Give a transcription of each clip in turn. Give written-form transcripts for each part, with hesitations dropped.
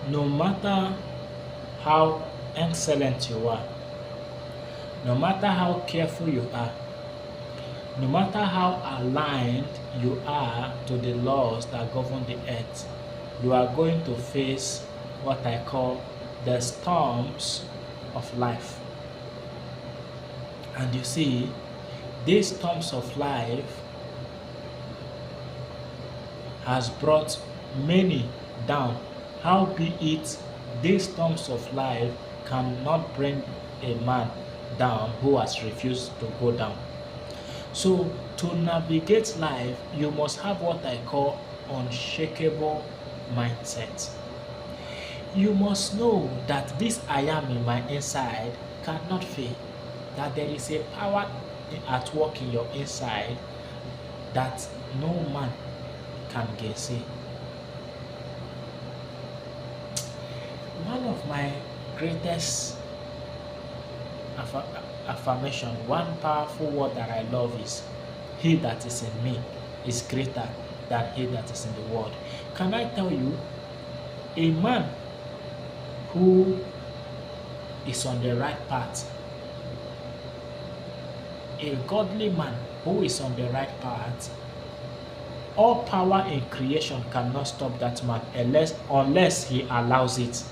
No matter how excellent you are, no matter how careful you are, no matter how aligned you are to the laws that govern the earth, you are going to face what I call the storms of life. And you see, these storms of life has brought many down. Howbeit, these storms of life cannot bring a man down who has refused to go down. So, to navigate life, you must have what I call unshakable mindset. You must know that this I am in my inside cannot fail, that there is a power at work in your inside that no man can gainsay. One of my greatest affirmation, one powerful word that I love is, he that is in me is greater than he that is in the world. Can I tell you, a man who is on the right path, a godly man who is on the right path, all power in creation cannot stop that man unless he allows it.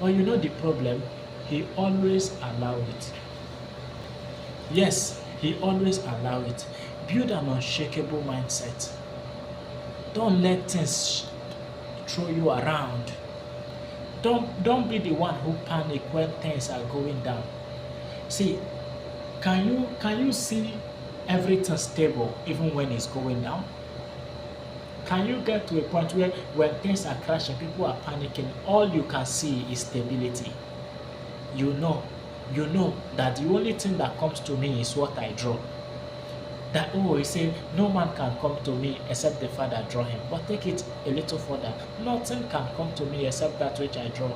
But you know the problem? He always allow it. Yes, he always allow it. Build an unshakable mindset. Don't let things throw you around. Don't be the one who panic when things are going down. See, can you see everything stable even when it's going down? Can you get to a point where when things are crashing, people are panicking, all you can see is stability? You know, you know that the only thing that comes to me is what I draw. That, oh, he said, no man can come to me except the Father draw him. But take it a little further. Nothing can come to me except that which I draw.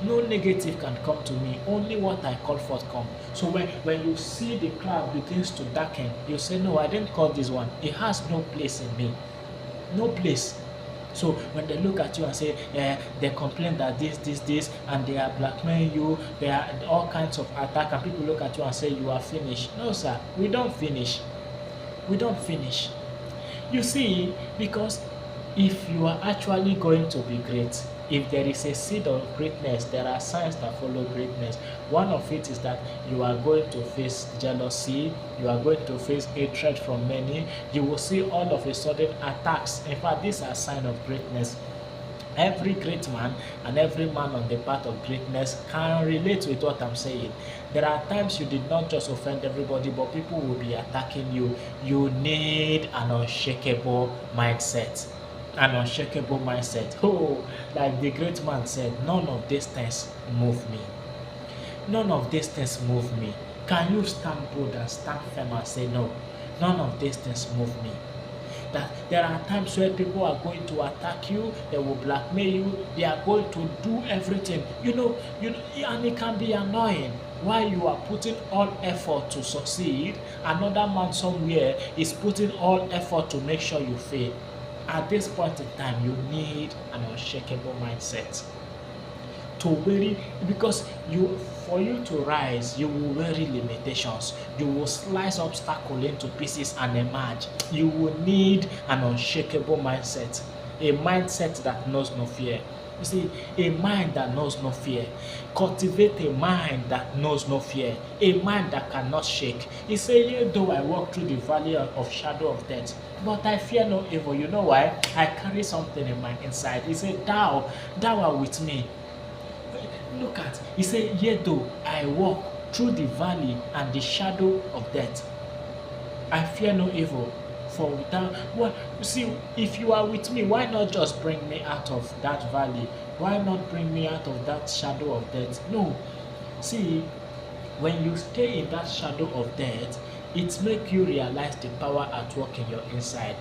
No negative can come to me, only what I call forth come. So when you see the cloud begins to darken, you say, no, I didn't call this one. It has no place in me. No place. So when they look at you and say, yeah, they complain that this, and they are blackmailing you, there are all kinds of attack, and people look at you and say, you are finished. No, sir, we don't finish. We don't finish. You see, because if you are actually going to be great, if there is a seed of greatness, there are signs that follow greatness. One of it is that you are going to face jealousy, you are going to face hatred from many, you will see all of a sudden attacks. In fact, these are signs of greatness. Every great man and every man on the path of greatness can relate with what I'm saying. There are times you did not just offend everybody, but people will be attacking you. You need an unshakable mindset. An unshakable mindset. Oh, like the great man said, none of these things move me. None of these things move me. Can you stand bold and stand firm and say, no, none of these things move me? That there are times where people are going to attack you, they will blackmail you, they are going to do everything. And it can be annoying. While you are putting all effort to succeed, another man somewhere is putting all effort to make sure you fail. At this point in time, you need an unshakable mindset to vary, because for you to rise, you will vary limitations, you will slice obstacle into pieces and emerge. You will need an unshakable mindset, a mindset that knows no fear. You see, a mind that knows no fear. Cultivate a mind that knows no fear, a mind that cannot shake. He said, yea, though I walk through the valley of shadow of death, but I fear no evil. You know why? I carry something in my inside. He said, thou art with me. Look at, he said, yet though I walk through the valley and the shadow of death, I fear no evil. For without what, see, if you are with me, why not just bring me out of that valley? Why not bring me out of that shadow of death? No. See, when you stay in that shadow of death, it makes you realize the power at work in your inside.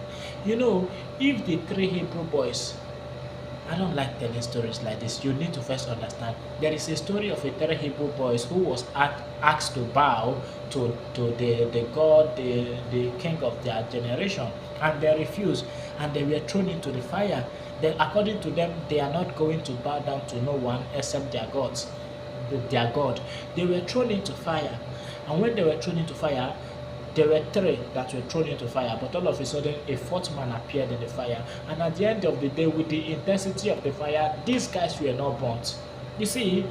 If the three Hebrew boys, I don't like telling stories like this. You need to first understand. There is a story of a three Hebrew boys who was asked to bow to the God, the king of their generation, and they refused, and they were thrown into the fire. Then according to them, they are not going to bow down to no one except their God. They were thrown into fire. And when they were thrown into fire, there were three that were thrown into fire, but all of a sudden a fourth man appeared in the fire. And at the end of the day, with the intensity of the fire, these guys were not burnt. You see,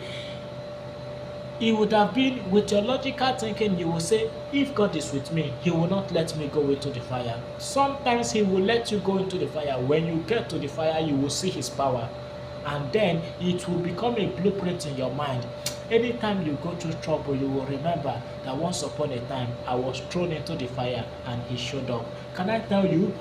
it would have been, with your logical thinking, you will say, if God is with me, He will not let me go into the fire. Sometimes He will let you go into the fire. When you get to the fire, you will see His power. And then it will become a blueprint in your mind. Anytime you go through trouble, you will remember that once upon a time, I was thrown into the fire and He showed up. Can I tell you,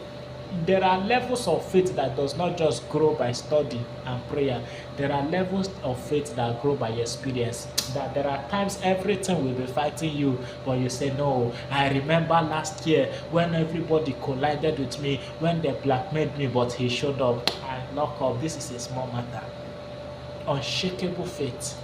there are levels of faith that does not just grow by study and prayer. There are levels of faith that grow by experience. That there are times everything will be fighting you, but you say, no, I remember last year when everybody collided with me, when they blackmailed me, but He showed up. I lock up. This is a small matter. Unshakable faith.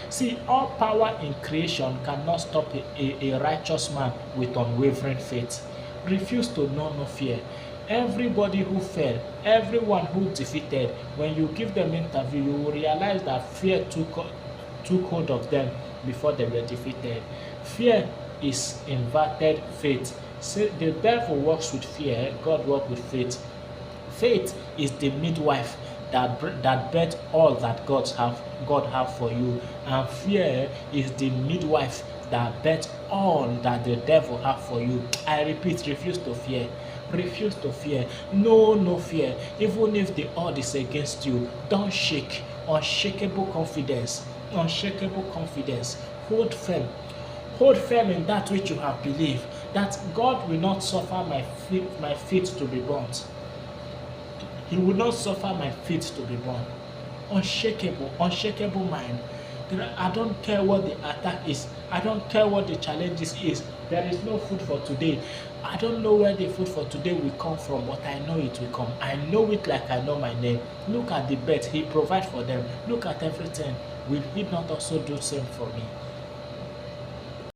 See, all power in creation cannot stop a righteous man with unwavering faith. Refuse to know no fear. Everybody who fell, everyone who defeated, when you give them interview, you will realize that fear took hold of them before they were defeated. Fear is inverted faith. See, the devil works with fear, God works with faith. Faith is the midwife that birth all that God have for you, and fear is the midwife that birth all that the devil have for you. I repeat, refuse to fear. Refuse to fear. No fear. Even if the odd is against you, don't shake. Unshakable confidence. Unshakable confidence. Hold firm. Hold firm in that which you have believed, that God will not suffer my feet to be burnt. He will not suffer my feet to be born. Unshakable mind. I don't care what the attack is. I don't care what the challenges is. There is no food for today. I don't know where the food for today will come from, but I know it will come. I know it like I know my name. Look at the bed. He provides for them. Look at everything. Will He not also do the same for me?